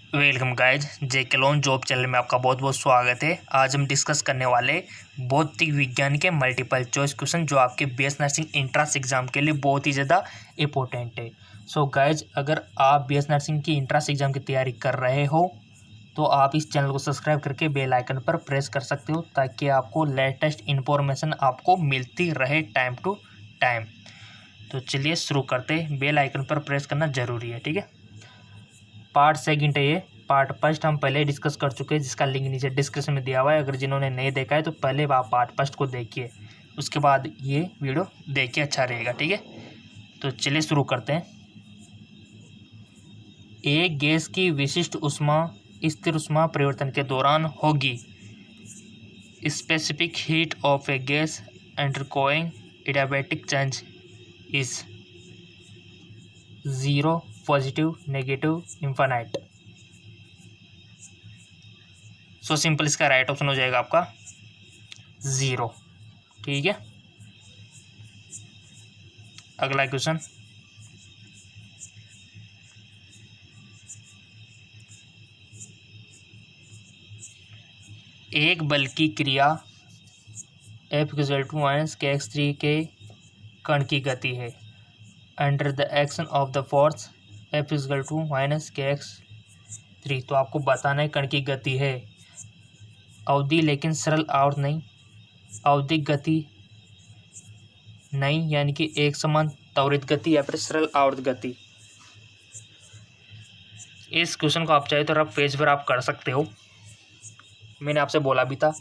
Welcome guys, जेके loan job channel में आपका बहुत बहुत स्वागत है। आज हम डिस्कस करने वाले भौतिक विज्ञान के मल्टीपल चॉइस क्वेश्चन जो आपके बीएस नर्सिंग एंट्रेंस एग्जाम के लिए बहुत ही ज़्यादा इंपॉर्टेंट है। सो गाइज, अगर आप बीएस नर्सिंग की एंट्रेंस एग्जाम की तैयारी कर रहे हो तो आप इस चैनल को सब्सक्राइब करके बेल आइकन पर प्रेस कर सकते हो ताकि आपको लेटेस्ट इन्फॉर्मेशन आपको मिलती रहे टाइम टू टाइम। तो चलिए शुरू करते हैं। बेल आइकन पर प्रेस करना ज़रूरी है, ठीक है। पार्ट सेकंड है ये। पार्ट फर्स्ट हम पहले डिस्कस कर चुके हैं जिसका लिंक नीचे डिस्क्रिप्शन में दिया हुआ है। अगर जिन्होंने नहीं देखा है तो पहले आप पार्ट फर्स्ट को देखिए, उसके बाद ये वीडियो देखिए, अच्छा रहेगा, ठीक है। तो चलिए शुरू करते हैं। एक गैस की विशिष्ट ऊष्मा स्थिर ऊष्मा परिवर्तन के दौरान होगी। Specific heat of A gas undergoing adiabatic change is 0, positive, negative, infinite. So simple इसका राइट ऑप्शन हो जाएगा आपका 0, ठीक है। अगला क्वेश्चन, एक बल की क्रिया F=-kx3 के कण की गति है under the action of the force F=-kx3। तो आपको बताना है कण की गति है अवधि, लेकिन सरल आवर्त नहीं, आवधिक गति नहीं, यानी कि एक समान त्वरित गति या फिर सरल आवर्त गति। इस क्वेश्चन को आप चाहे तो रफ पेज पर आप कर सकते हो। मैंने आपसे बोला भी था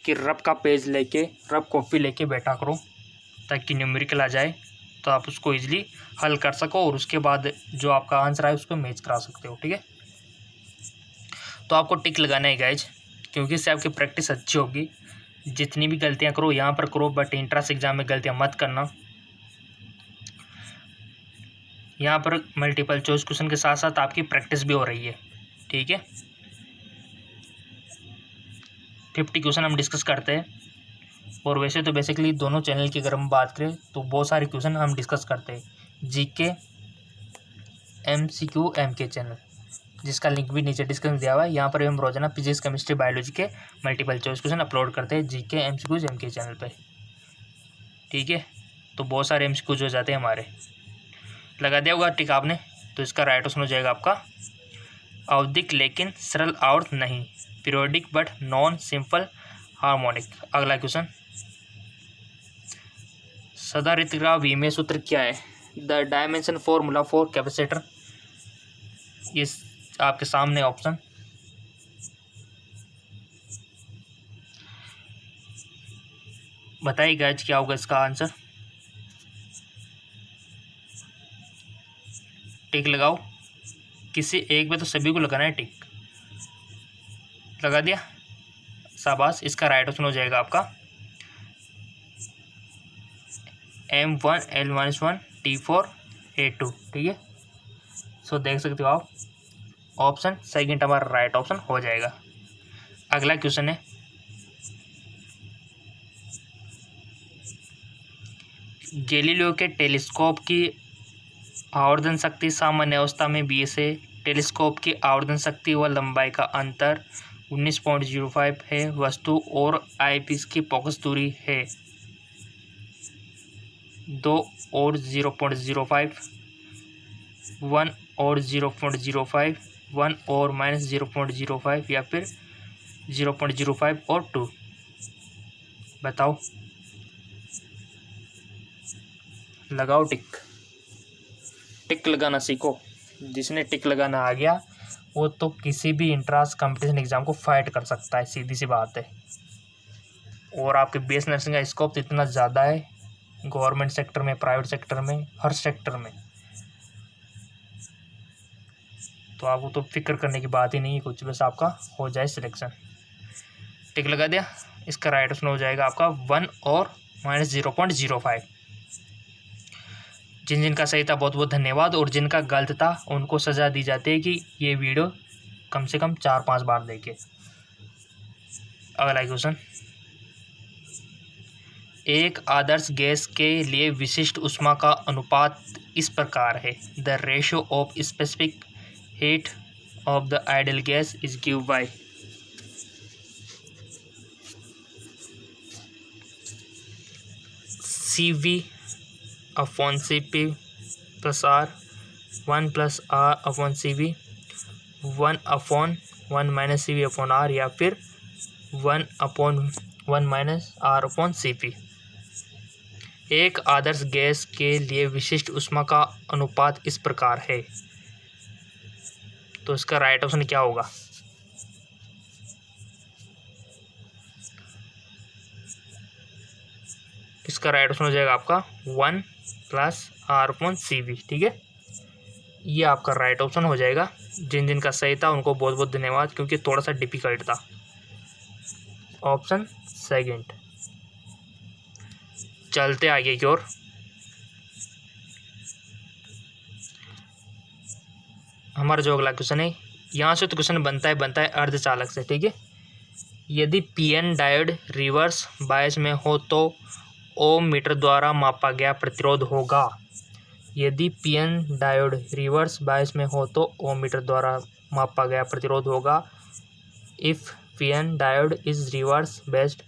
कि रफ का पेज लेके, रफ कॉपी लेके बैठा करो ताकि न्यूमेरिकल आ जाए तो आप उसको इजीली हल कर सको और उसके बाद जो आपका आंसर आए उसको मैच करा सकते हो, ठीक है। तो आपको टिक लगाना है गाइज, क्योंकि इससे आपकी प्रैक्टिस अच्छी होगी। जितनी भी गलतियां करो यहाँ पर करो, बट एंट्रेंस एग्जाम में गलतियां मत करना। यहाँ पर मल्टीपल चॉइस क्वेश्चन के साथ साथ आपकी प्रैक्टिस भी हो रही है, ठीक है। 50 क्वेश्चन हम डिस्कस करते हैं, और वैसे तो बेसिकली दोनों चैनल की अगर हम बात करें तो बहुत सारे क्वेश्चन हम डिस्कस करते हैं। जीके, एमसीक्यू, एमके चैनल, जिसका लिंक भी नीचे डिस्क्रिप्शन दिया हुआ है। यहाँ पर हम रोजाना फिजिक्स, केमिस्ट्री, बायोलॉजी के मल्टीपल चॉइस क्वेश्चन अपलोड करते हैं जीके, एमसीक्यूज, एमके चैनल पे, ठीक है। तो बहुत सारे एमसीक्यूज हो जाते हैं हमारे। लगा दिया होगा टिक आपने, तो इसका राइट ऑप्शन हो जाएगा आपका आवधिक लेकिन सरल आवर्त नहीं, periodic but non simple harmonic. अगला क्वेश्चन, सदारित का विमेय सूत्र क्या है? The dimension formula for capacitor. इस आपके सामने ऑप्शन, बताइए गाइज क्या होगा इसका आंसर। टिक लगाओ, किसी एक में तो सभी को लगाना है टिक। लगा दिया, शाबाश। इसका राइट ऑप्शन हो जाएगा आपका M1L-1 T4A2, ठीक है। सो देख सकते हो आप, ऑप्शन सेकंड हमारा राइट ऑप्शन हो जाएगा। अगला क्वेश्चन है, गैलीलियो के टेलीस्कोप की आवर्धन शक्ति सामान्य अवस्था में 20 है। टेलीस्कोप की आवर्धन शक्ति व लंबाई का अंतर 19.05 है। वस्तु और आईपीस की फोकस दूरी है 2 और 0.05, 1 और 0.05, 1 और -0.05 या फिर 0.05 और 2। बताओ, लगाओ टिक। टिक लगाना सीखो। जिसने टिक लगाना आ गया वो तो किसी भी इंट्रांस कंपटीशन एग्जाम को फाइट कर सकता है, सीधी सी बात है। और आपके बीएस नर्सिंग का स्कोप इतना ज़्यादा है, गवर्नमेंट सेक्टर में, प्राइवेट सेक्टर में, हर सेक्टर में, तो आपको तो फिक्र करने की बात ही नहीं है कुछ, बस आपका हो जाए सिलेक्शन। टिक लगा दिया, इसका राइट ऑप्शन हो जाएगा आपका 1 और -0.05। जिन जिनका सही था बहुत बहुत धन्यवाद, और जिनका गलत था उनको सज़ा दी जाती है कि ये वीडियो कम से कम 4-5 बार देखे। अगला क्वेश्चन, एक आदर्श गैस के लिए विशिष्ट ऊष्मा का अनुपात इस प्रकार है। The ratio of specific heat of the ideal gas is given by CV upon Cp plus R 1 plus R upon CV 1 upon 1 minus CV upon R या फिर 1 upon 1 minus R upon Cp। एक आदर्श gas के लिए विशिष्ट ऊष्मा का अनुपात इस प्रकार है। तो इसका राइट ऑप्शन क्या होगा? इसका राइट ऑप्शन हो जाएगा आपका 1 प्लस R अपॉन CV। ठीक है, ये आपका राइट ऑप्शन हो जाएगा। जिन जिन का सही था उनको बहुत बहुत धन्यवाद, क्योंकि थोड़ा सा डिफिकल्ट था। Option second. चलते आगे की ओर। हमारा जो अगला क्वेश्चन है, यहाँ से तो क्वेश्चन बनता है अर्धचालक से। ठीक है, यदि पीएन डायोड रिवर्स बायस में हो तो ओम मीटर द्वारा मापा गया प्रतिरोध होगा। यदि पीएन डायोड रिवर्स बायस में हो तो ओम मीटर द्वारा मापा गया प्रतिरोध होगा। If PN diode is reverse based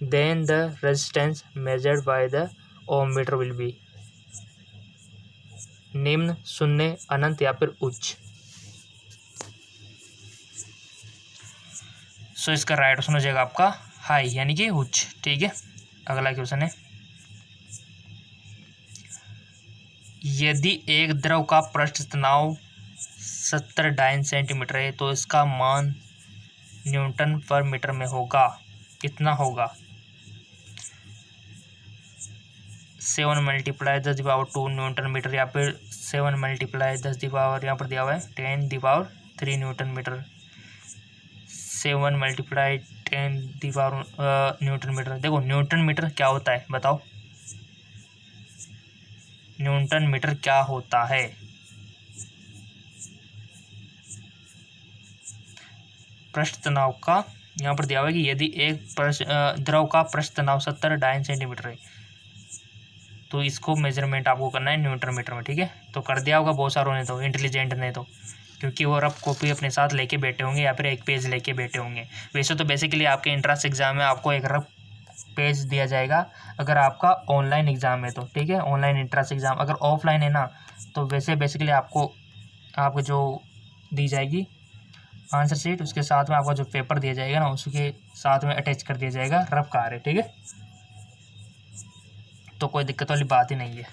then the resistance measured by the ohm meter will be निम्न, शून्य, अनंत या फिर उच्च। सो इसका राइट ऑप्शन हो जाएगा आपका हाई, यानी कि उच्च। ठीक है, अगला क्वेश्चन है, यदि एक द्रव का पृष्ठ तनाव 70 डाइन सेंटीमीटर है तो इसका मान न्यूटन पर मीटर में होगा। कितना होगा? 7 मल्टीप्लाई 10⁻² न्यूटन मीटर या फिर 7 मल्टीप्लाई 10 यहाँ पर दिया हुआ है 10⁻³ newton meter. 7 multiply 10 newton meter. देखो न्यूटन मीटर क्या होता है बताओ, न्यूटन मीटर क्या होता है? पृष्ठ तनाव का यहाँ पर दिया हुआ है कि यदि एक द्रव का पृष्ठ तनाव 70 डाइन सेंटीमीटर है तो इसको मेजरमेंट आपको करना है न्यूटन मीटर में। ठीक है, तो कर दिया होगा बहुत सारों ने, तो इंटेलिजेंट ने, तो क्योंकि वो रफ कॉपी अपने साथ लेके बैठे होंगे या फिर एक पेज लेके बैठे होंगे। वैसे तो बेसिकली आपके एंट्रेंस एग्जाम में आपको एक रफ पेज दिया जाएगा अगर आपका ऑनलाइन एग्ज़ाम है तो। ठीक है, ऑनलाइन एंट्रेंस एग्ज़ाम। अगर ऑफलाइन है ना तो वैसे बेसिकली आपको जो दी जाएगी आंसर शीट, उसके साथ में आपका जो पेपर दिया जाएगा ना उसके साथ में अटैच कर दिया जाएगा रफ कार्य। ठीक है, तो कोई दिक्कत वाली बात ही नहीं है।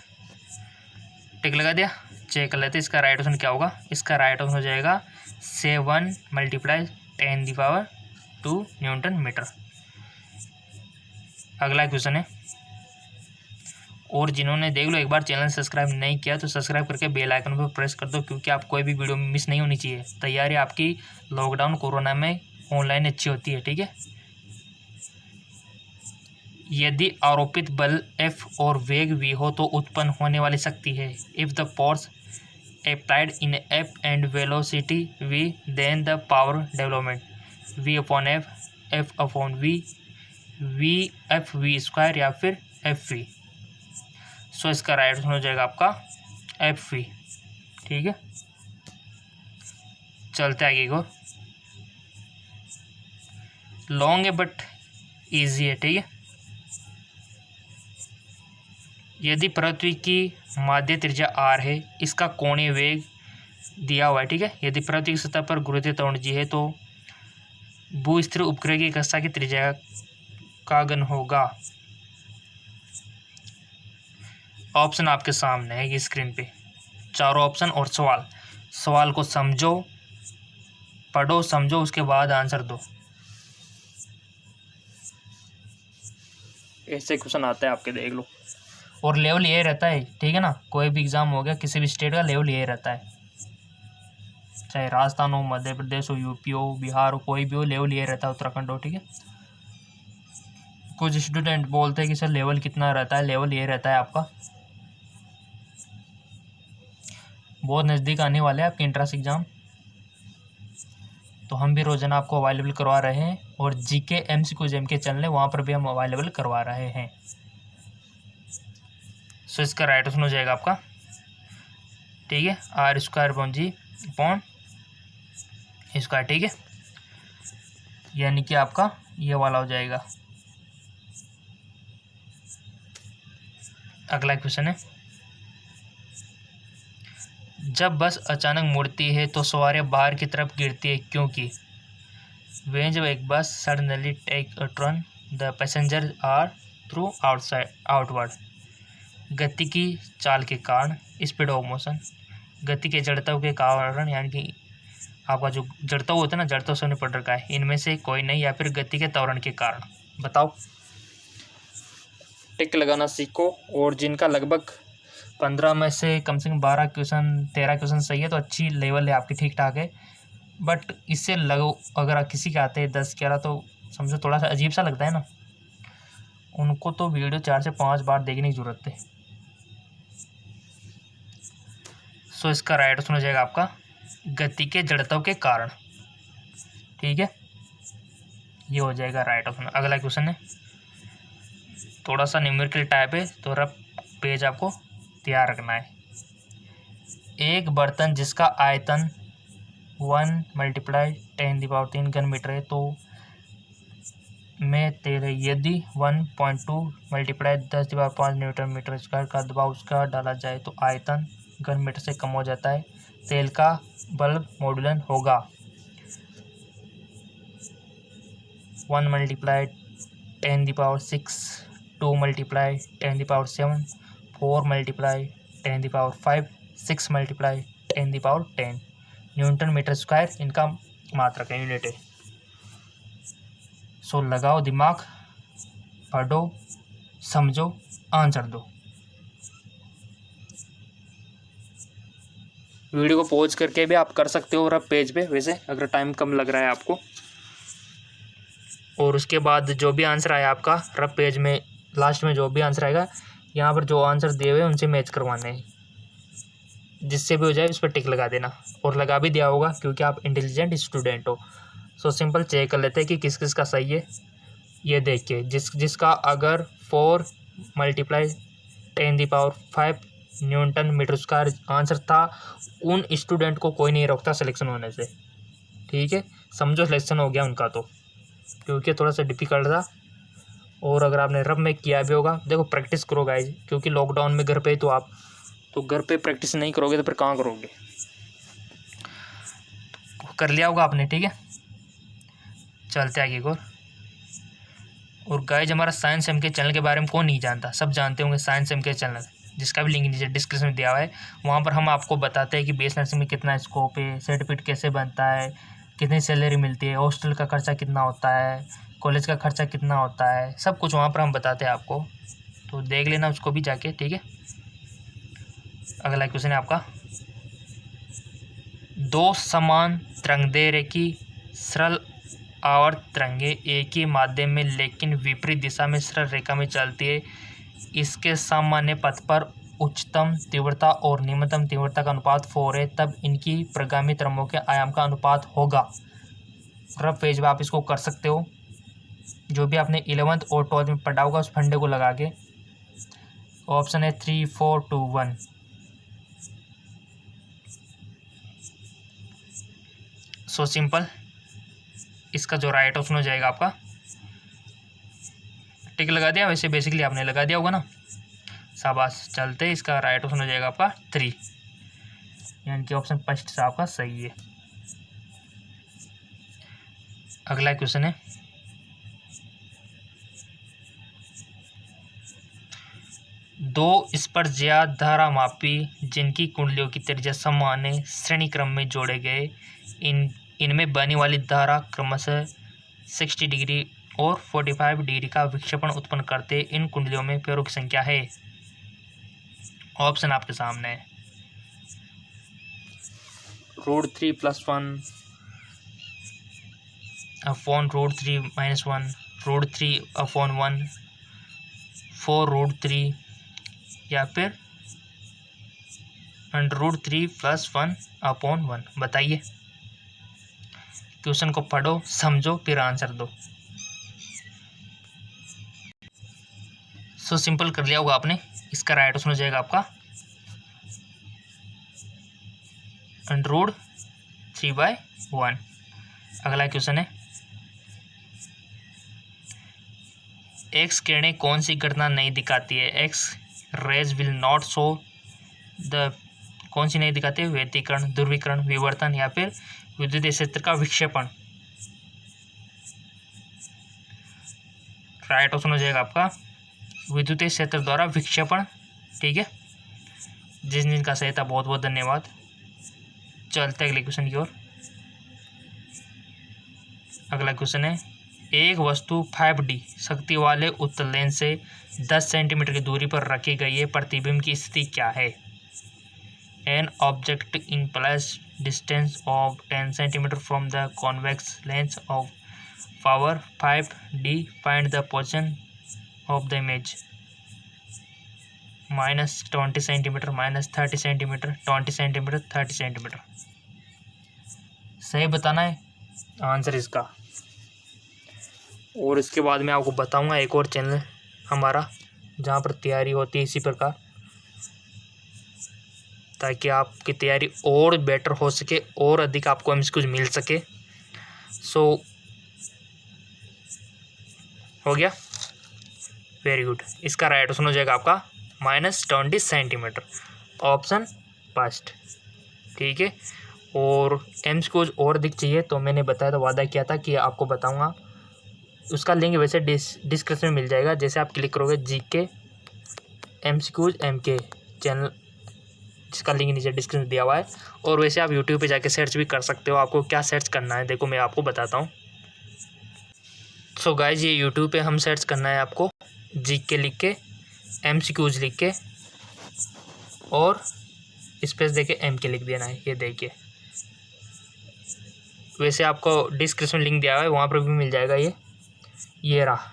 टिक लगा दिया, चेक कर लेते इसका राइट ऑप्शन क्या होगा। इसका राइट ऑप्शन हो जाएगा 7 मल्टीप्लाई 10⁻² न्यूटन मीटर। अगला क्वेश्चन है, और जिन्होंने देख लो एक बार चैनल सब्सक्राइब नहीं किया तो सब्सक्राइब करके बेल आइकन पर प्रेस कर दो, क्योंकि आप कोई भी वीडियो मिस नहीं होनी चाहिए। तैयारी आपकी लॉकडाउन कोरोना में ऑनलाइन अच्छी होती है। ठीक है, यदि आरोपित बल F और वेग v हो तो उत्पन्न होने वाली शक्ति है। If the force applied in F and velocity v then the power development v upon F, F upon v, v F v square या फिर एफ वी। सो इसका राइट आंसर हो जाएगा आपका एफ वी। ठीक है, चलते आगे को। लॉन्ग है बट इजी है। ठीक है, यदि पृथ्वी की माध्य त्रिज्या r है, इसका कोणीय वेग दिया हुआ है। ठीक है, यदि पृथ्वी की सतह पर गुरुत्वीय त्वरण g है तो भूस्थिर उपग्रह की कक्षा की त्रिज्या का घन होगा। ऑप्शन आपके सामने है ये स्क्रीन पे, चारों ऑप्शन और सवाल को समझो, पढ़ो, समझो, उसके बाद आंसर दो। ऐसे क्वेश्चन आता है आपके, देख लो। और लेवल ये रहता है, ठीक है ना, कोई भी एग्ज़ाम हो गया किसी भी स्टेट का लेवल ये रहता है, चाहे राजस्थान हो, मध्य प्रदेश हो, यूपी हो, बिहार हो, कोई भी हो, लेवल ये रहता है, उत्तराखंड हो। ठीक है, कुछ स्टूडेंट बोलते हैं कि सर लेवल कितना रहता है, लेवल ये रहता है आपका। बहुत नज़दीक आने वाले हैं आपके एंट्रेंस एग्ज़ाम, तो हम भी रोज़ाना आपको अवेलेबल करवा रहे हैं, और जीके MCQ जेम के चैनल है वहाँ पर भी हम अवेलेबल करवा रहे हैं। सो इसका राइट ऑप्शन हो जाएगा आपका, ठीक है, R² अपॉन G अपॉन इसका, ठीक है, यानी कि आपका ये वाला हो जाएगा। अगला क्वेश्चन है, जब बस अचानक मुड़ती है तो सवारियां बाहर की तरफ गिरती है क्योंकि when जब एक bus suddenly take a turn the passenger are threw outside outward, गति की चाल के कारण, स्पीड ऑफ मोशन, गति के जड़त्व के कारण, यानी कि आपका जो जड़त्व होता है ना, जड़त्व से पड़ रखा है, इनमें से कोई नहीं, या फिर गति के त्वरण के कारण। बताओ, टिक लगाना सीखो। और जिनका लगभग 15 में से कम 12 क्वेश्चन 13 क्वेश्चन सही है तो अच्छी लेवल है आपकी, ठीक ठाक है। बट इससे लगो अगर किसी के आते हैं 10-11 तो समझो थोड़ा सा अजीब सा लगता है ना, उनको तो वीडियो 4 से 5 बार देखने की ज़रूरत है। सो इसका राइट ऑप्शन हो जाएगा आपका गति के जड़त्व के कारण, ठीक है, ये हो जाएगा राइट ऑप्शन। अगला क्वेश्चन है, थोड़ा सा न्यूमेरिकल टाइप है तो रफ पेज आपको तैयार रखना है। एक बर्तन जिसका आयतन 1 × 10³ घन मीटर है तो में तेल है, यदि 1.2 × 10⁵ न्यूटन मीटर स्क्वायर का दबाव उसका डाला जाए तो आयतन घन मीटर से कम हो जाता है, तेल का बल्ब मॉड्यूलन होगा 1 × 10⁶, 2 × 10⁷, 4 × 10⁵, 6 × 10⁻10 न्यूटन मीटर स्क्वायर इनका मात्रक है, यूनिट है। सो लगाओ दिमाग, पढ़ो, समझो, आंसर दो। वीडियो को पॉज करके भी आप कर सकते हो रफ पेज पे, वैसे अगर टाइम कम लग रहा है आपको। और उसके बाद जो भी आंसर आया आपका रफ पेज में, लास्ट में जो भी आंसर आएगा, यहाँ पर जो आंसर दिए हुए हैं उनसे मैच करवाने हैं, जिससे भी हो जाए उस पर टिक लगा देना। और लगा भी दिया होगा क्योंकि आप इंटेलिजेंट स्टूडेंट हो। सो सिंपल चेक कर लेते हैं कि किस किस का सही है। ये देखिए, जिसका अगर 4 × 10⁵ न्यूटन मीटर स्क्वायर आंसर था, उन स्टूडेंट को कोई नहीं रोकता सिलेक्शन होने से, ठीक है, समझो सिलेक्शन हो गया उनका तो, क्योंकि थोड़ा सा डिफिकल्ट था। और अगर आपने रफ में किया भी होगा, देखो प्रैक्टिस करो गाइज, क्योंकि लॉकडाउन में घर पे तो आप तो घर पे प्रैक्टिस नहीं करोगे तो फिर कहाँ करोगे। कर लिया होगा आपने, ठीक है, चलते आगे और गाइज हमारा साइंस एम के चैनल के बारे में कौन नहीं जानता, सब जानते होंगे साइंस एम के चैनल, जिसका भी लिंक नीचे डिस्क्रिप्शन में दिया हुआ है। वहाँ पर हम आपको बताते हैं कि बीएस नर्सिंग में कितना स्कोप है, सर्टिफिकेट कैसे बनता है, कितनी सैलरी मिलती है, हॉस्टल का खर्चा कितना होता है, कॉलेज का खर्चा कितना होता है, सब कुछ वहाँ पर हम बताते हैं आपको, तो देख लेना उसको भी जाके, ठीक है। अगला क्वेश्चन है आपका, दो समान तरंगदैर्घ्य की सरल आवर्त तरंगे एक ही माध्यम में लेकिन विपरीत दिशा में सरल रेखा में चलती है, इसके सामान्य पथ पर उच्चतम तीव्रता और निम्नतम तीव्रता का अनुपात 4 है, तब इनकी प्रगामी तरंगों के आयाम का अनुपात होगा। रफ पेज में आप इसको कर सकते हो, जो भी आपने 11th और 12th में पढ़ा होगा उस फंडे को लगा के। ऑप्शन है 3, 4, 2, 1। सो सिंपल, इसका जो राइट ऑप्शन हो जाएगा आपका, टिक लगा दिया, वैसे बेसिकली आपने लगा दिया होगा ना, शाबाश। चलते, इसका राइट ऑप्शन हो जाएगा आपका 3, यानी कि ऑप्शन फर्स्ट से आपका सही है। अगला क्वेश्चन है, दो स्पर्शज्या धारामापी जिनकी कुंडलियों की त्रिज्या समान है श्रेणी क्रम में जोड़े गए, इनमें बहने वाली धारा क्रमशः 60 डिग्री और 45 डिग्री का विक्षेपण उत्पन्न करते, इन कुंडलियों में पेयरों की संख्या है। ऑप्शन आपके सामने है, √3 + 1 अपॉन √3 - 1, √3/1, 4√3 या फिर √3 + 1/1। बताइए, क्वेश्चन को पढ़ो, समझो, फिर आंसर दो। सो सिंपल कर लिया होगा आपने, इसका राइट ऑप्शन हो जाएगा आपका √3/1। अगला क्वेश्चन है, एक्स किरणें कौन सी घटना नहीं दिखाती है? X rays will not show the, कौन सी नहीं दिखाती है? व्यतिकरण, ध्रुवीकरण, विवर्तन या फिर विद्युत क्षेत्र का विक्षेपण। राइट ऑप्शन हो जाएगा आपका विद्युत क्षेत्र द्वारा विक्षेपण। ठीक है, जिनका सही था बहुत बहुत धन्यवाद। चलते हैं अगले क्वेश्चन की ओर। अगला क्वेश्चन है, एक वस्तु 5D शक्ति वाले उत्तल लेंस से 10 सेंटीमीटर की दूरी पर रखी गई है, प्रतिबिंब की स्थिति क्या है? An object in place distance of 10 centimetre from the convex lens of power 5D, find the position of the image. -20 centimetre, -30 centimetre, 20 centimetre, 30 centimetre. सही बताना है आंसर इसका। और इसके बाद मैं आपको बताऊंगा एक और चैनल हमारा जहाँ पर तैयारी होती है इसी प्रकार, ताकि आपकी तैयारी और बेटर हो सके और अधिक आपको एमसीक्यूज मिल सके। सो हो गया, वेरी गुड। इसका राइट ऑप्शन हो जाएगा आपका -20 सेंटीमीटर, ऑप्शन फर्स्ट। ठीक है, और एमसीक्यूज और अधिक चाहिए तो मैंने बताया था, वादा किया था कि आपको बताऊंगा। उसका लिंक वैसे डिस्क्रिप्शन में मिल जाएगा। जैसे आप क्लिक करोगे जीके एमसीक्यूज एमके चैनल, जिसका लिंक नीचे डिस्क्रिप्शन में दिया हुआ है। और वैसे आप यूट्यूब पे जाके सर्च भी कर सकते हो। आपको क्या सर्च करना है देखो मैं आपको बताता हूँ। सो गाइज, ये यूट्यूब पे हम सर्च करना है आपको जीके लिख के, एमसीक्यूज लिख के और स्पेस देके एमके लिख देना है। ये देखिए, वैसे आपको डिस्क्रिप्शन लिंक दिया हुआ है, वहाँ पर भी मिल जाएगा। ये रहा।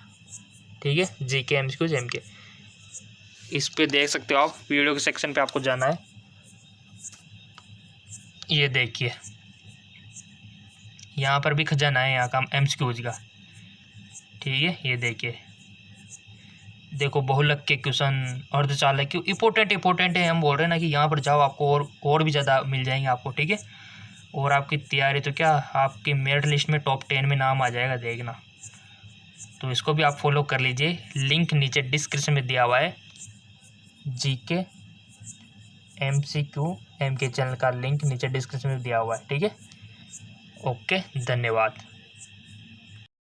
ठीक है, जीके एमसीक्यूज एमके, इस पे देख सकते हो आप। वीडियो के सेक्शन पे आपको जाना है। ये देखिए, यहाँ पर भी खजाना है यहाँ का एमसीक्यूज का। ठीक है, ये देखिए, देखो बहुलक के क्वेश्चन, अर्धचालक क्यों इंपॉर्टेंट है। हम बोल रहे हैं ना कि यहाँ पर जाओ, आपको और भी ज़्यादा मिल जाएंगे आपको। ठीक है, और आपकी तैयारी तो क्या, आपकी मेरिट लिस्ट में टॉप 10 में नाम आ जाएगा, देखना। तो इसको भी आप फॉलो कर लीजिए, लिंक नीचे डिस्क्रिप्शन में दिया हुआ है। जीके एमसीक्यू एमके चैनल का लिंक नीचे डिस्क्रिप्शन में दिया हुआ है। ठीक है, ओके, धन्यवाद।